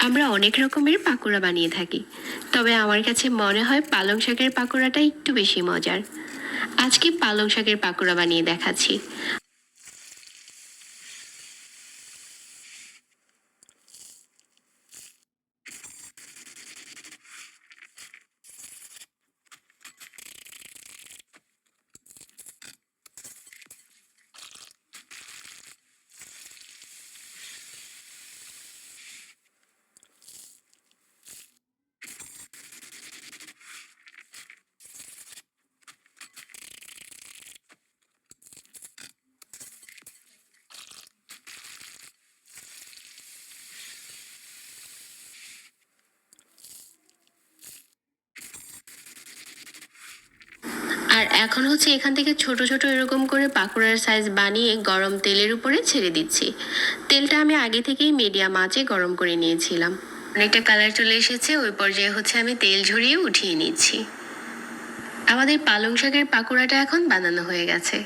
আমরা অনেক রকমের পাকোড়া বানিয়ে থাকি, তবে আমার কাছে মনে হয় পালং শাকের পাকোড়াটা একটু বেশি মজার। আজকে পালং শাকের পাকোড়া বানিয়ে দেখাচ্ছি। আর এখন হচ্ছে এখান থেকে ছোট ছোট এরকম করে পাকোড়ার সাইজ বানিয়ে গরম তেলের উপরে ছেড়ে দিচ্ছি। তেলটা আমি আগে থেকেই মিডিয়াম আঁচে গরম করে নিয়েছিলাম। অনেকটা কালার চলে এসেছে, ওই পর্যায়ে হচ্ছে আমি তেল ঝরিয়ে উঠিয়ে নিচ্ছি। আমাদের পালং শাকের পাকোড়াটা এখন বানানো হয়ে গেছে।